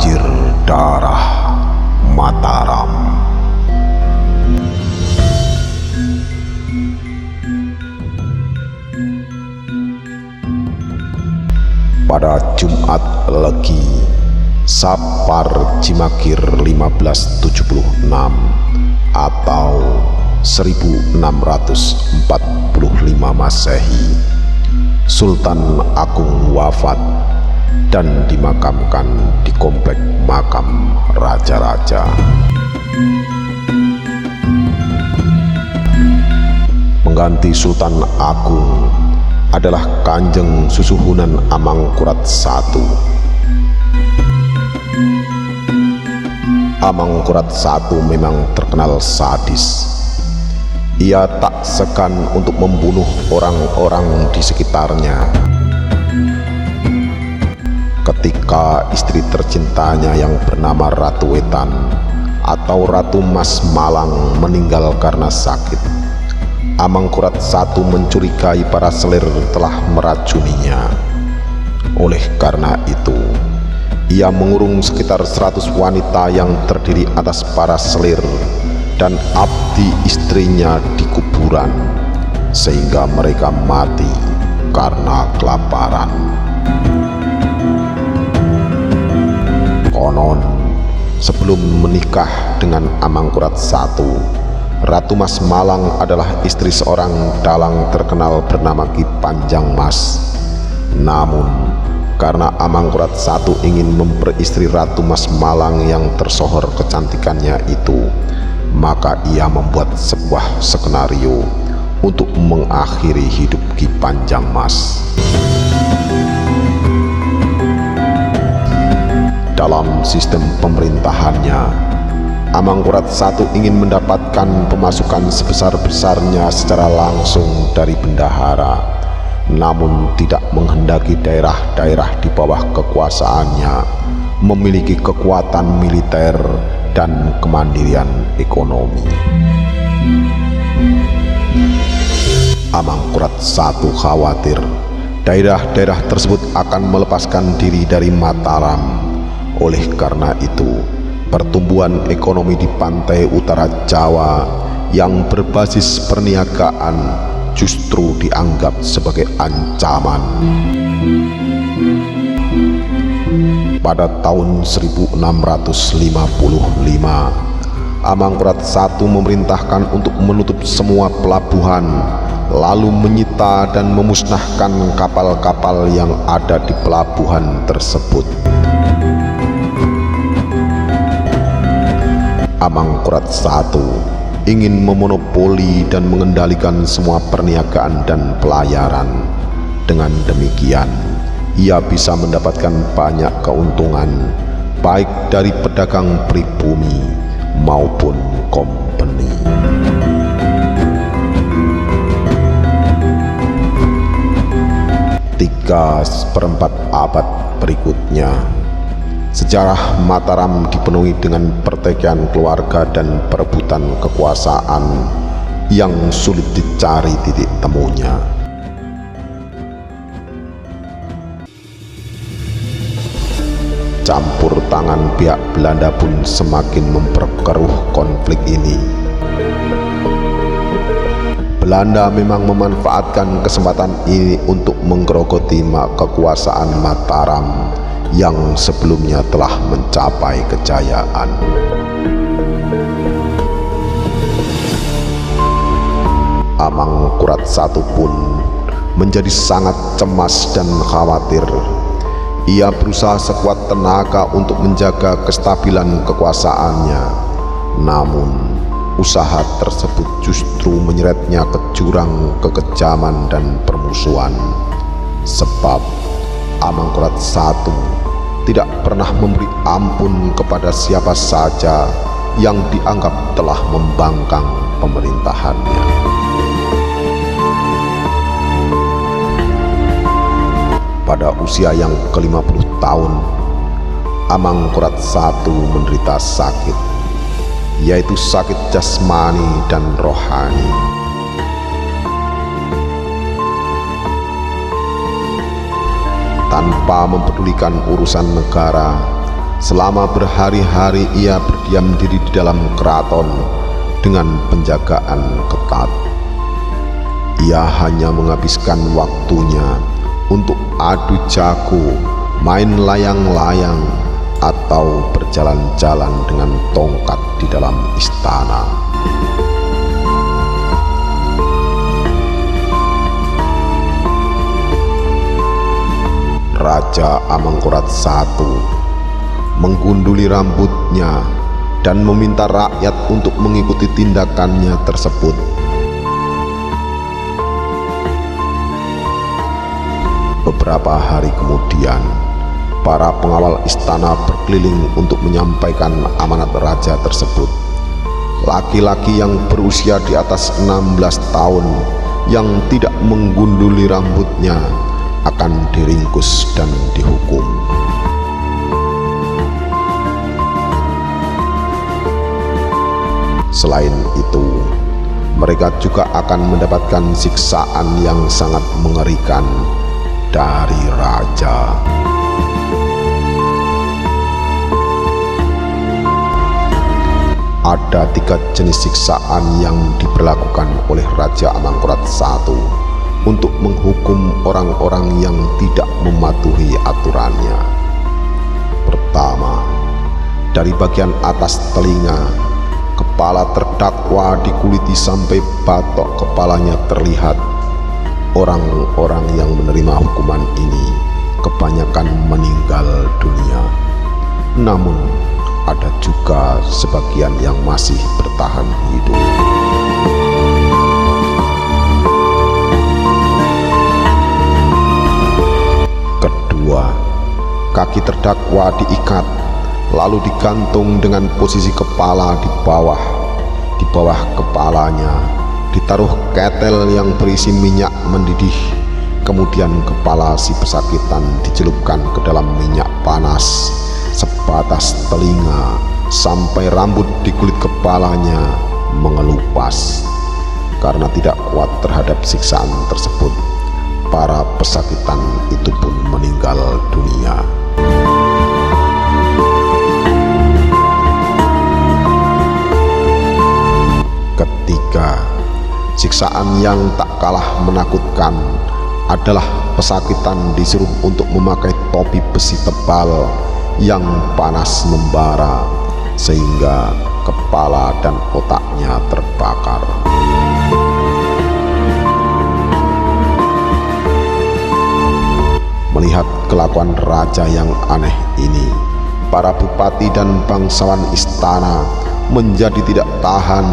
Banjir darah Mataram. Pada Jumat Legi Sapar Cimakir 1576 atau 1645 Masehi, Sultan Agung wafat dan dimakamkan di komplek makam raja-raja. Mengganti Sultan Agung adalah Kanjeng Susuhunan Amangkurat I. Amangkurat I memang terkenal sadis. Ia tak segan untuk membunuh orang-orang di sekitarnya. Ketika istri tercintanya yang bernama Ratu Wetan atau Ratu Mas Malang meninggal karena sakit, Amangkurat I mencurigai para selir telah meracuninya. Oleh karena itu, ia mengurung sekitar 100 wanita yang terdiri atas para selir dan abdi istrinya di kuburan, sehingga mereka mati karena kelaparan. Konon, sebelum menikah dengan Amangkurat I, Ratu Mas Malang adalah istri seorang dalang terkenal bernama Ki Panjang Mas. Namun, karena Amangkurat I ingin memperistri Ratu Mas Malang yang tersohor kecantikannya itu, maka ia membuat sebuah skenario untuk mengakhiri hidup Ki Panjang Mas. Dalam sistem pemerintahannya, Amangkurat I ingin mendapatkan pemasukan sebesar-besarnya secara langsung dari bendahara, namun tidak menghendaki daerah-daerah di bawah kekuasaannya memiliki kekuatan militer dan kemandirian ekonomi. Amangkurat I khawatir daerah-daerah tersebut akan melepaskan diri dari Mataram. Oleh karena itu, pertumbuhan ekonomi di pantai utara Jawa yang berbasis perniagaan justru dianggap sebagai ancaman. Pada tahun 1655, Amangkurat I memerintahkan untuk menutup semua pelabuhan, lalu menyita dan memusnahkan kapal-kapal yang ada di pelabuhan tersebut. Amangkurat I ingin memonopoli dan mengendalikan semua perniagaan dan pelayaran. Dengan demikian, ia bisa mendapatkan banyak keuntungan, baik dari pedagang pribumi maupun kompeni. Tiga seperempat abad berikutnya, sejarah Mataram dipenuhi dengan pertikaian keluarga dan perebutan kekuasaan yang sulit dicari titik temunya. Campur tangan pihak Belanda pun semakin memperkeruh konflik ini. Belanda memang memanfaatkan kesempatan ini untuk menggerogoti kekuasaan Mataram yang sebelumnya telah mencapai kejayaan. Amangkurat I pun menjadi sangat cemas dan khawatir. Ia berusaha sekuat tenaga untuk menjaga kestabilan kekuasaannya. Namun, usaha tersebut justru menyeretnya ke jurang kekejaman dan permusuhan. Sebab Amangkurat I tidak pernah memberi ampun kepada siapa saja yang dianggap telah membangkang pemerintahannya. Pada usia yang ke-50 tahun, Amangkurat I menderita sakit, yaitu sakit jasmani dan rohani. Tanpa mempedulikan urusan negara, Selama berhari-hari ia berdiam diri di dalam keraton dengan penjagaan ketat. Ia hanya menghabiskan waktunya untuk adu jago, main layang-layang, atau berjalan-jalan dengan tongkat di dalam istana. Raja Amangkurat I menggunduli rambutnya dan meminta rakyat untuk mengikuti tindakannya tersebut. Beberapa hari kemudian, para pengawal istana berkeliling untuk menyampaikan amanat raja tersebut. Laki-laki yang berusia di atas 16 tahun yang tidak menggunduli rambutnya akan diringkus dan dihukum. Selain itu, mereka juga akan mendapatkan siksaan yang sangat mengerikan dari raja. Ada 3 jenis siksaan yang diberlakukan oleh Raja Amangkurat I untuk menghukum orang-orang yang tidak mematuhi aturannya. Pertama, dari bagian atas telinga, kepala terdakwa dikuliti sampai batok kepalanya terlihat. Orang-orang yang menerima hukuman ini kebanyakan meninggal dunia. Namun, ada juga sebagian yang masih bertahan hidup. Kedua, kaki terdakwa diikat lalu digantung dengan posisi kepala di bawah. Di bawah kepalanya ditaruh ketel yang berisi minyak mendidih. Kemudian kepala si pesakitan dicelupkan ke dalam minyak panas sebatas telinga sampai rambut di kulit kepalanya mengelupas. Karena tidak kuat terhadap siksaan tersebut, para pesakitan itu pun meninggal dunia. Ketiga, siksaan yang tak kalah menakutkan adalah pesakitan disuruh untuk memakai topi besi tebal yang panas membara sehingga kepala dan otaknya terbakar. Melihat kelakuan raja yang aneh ini, para bupati dan bangsawan istana menjadi tidak tahan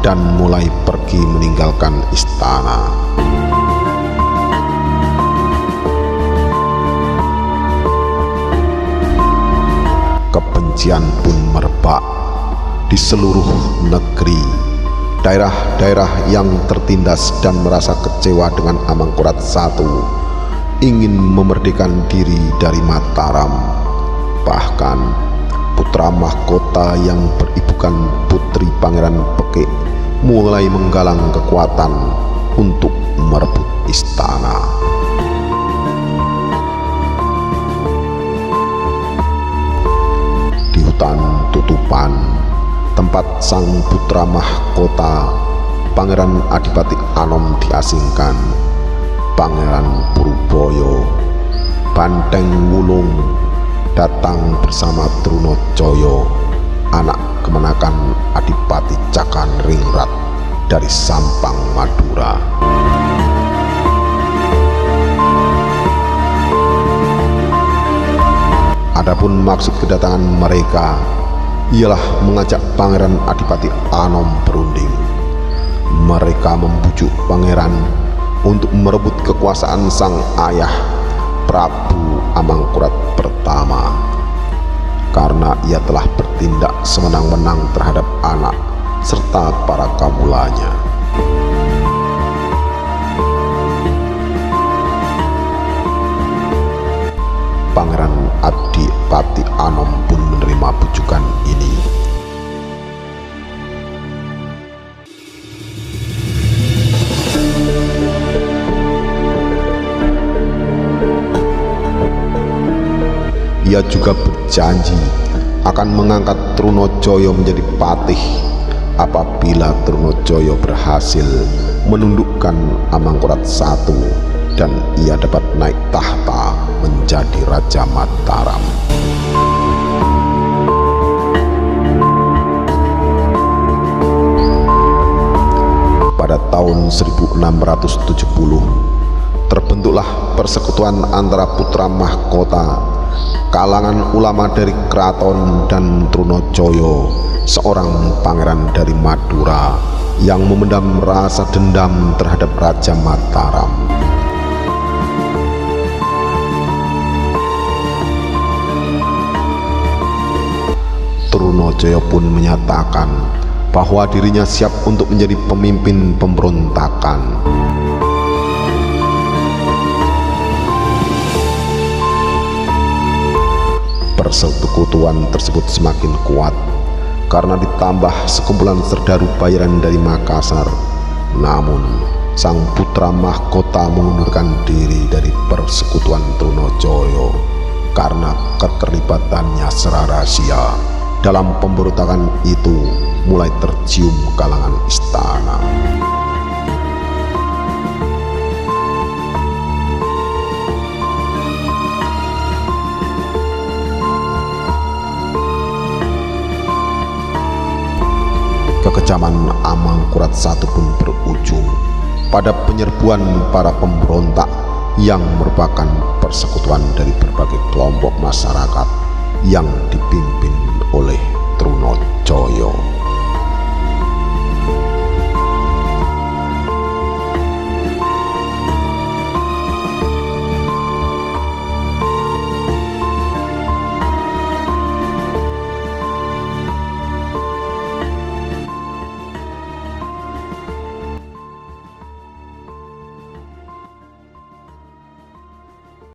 dan mulai pergi meninggalkan istana. Kebencian pun merebak di seluruh negeri. Daerah-daerah yang tertindas dan merasa kecewa dengan Amangkurat I ingin memerdekakan diri dari Mataram. Bahkan putra mahkota yang beribukan Putri Pangeran Pekik mulai menggalang kekuatan untuk merebut istana. Di hutan Tutupan, tempat sang putra mahkota Pangeran Adipati Anom diasingkan, Pangeran Puruboyo, Banteng Wulung datang bersama Trunojoyo, anak kemenakan Adipati Cakanringrat dari Sampang, Madura. Adapun maksud kedatangan mereka ialah mengajak Pangeran Adipati Anom berunding. Mereka membujuk pangeran untuk merebut kekuasaan sang ayah Prabu Amangkurat I karena ia telah bertindak sewenang-wenang terhadap anak serta para kawulanya. Pangeran Adipati Anom pun menerima bujukan ini. Ia juga berjanji akan mengangkat Trunajaya menjadi patih apabila Trunajaya berhasil menundukkan Amangkurat I dan ia dapat naik tahta menjadi Raja Mataram. Pada tahun 1670 terbentuklah persekutuan antara putra mahkota kalangan ulama dari keraton dan Trunajaya, seorang pangeran dari Madura yang memendam rasa dendam terhadap Raja Mataram. Trunajaya pun menyatakan bahwa dirinya siap untuk menjadi pemimpin pemberontakan. Persekutuan tersebut semakin kuat karena ditambah sekumpulan serdaru bayaran dari Makassar. Namun sang putra mahkota mengundurkan diri dari persekutuan Trunajaya karena keterlibatannya secara rahasia dalam pemberontakan itu mulai tercium kalangan istana. Kekejaman Amangkurat I pun berujung pada penyerbuan para pemberontak yang merupakan persekutuan dari berbagai kelompok masyarakat yang dipimpin oleh Trunajaya.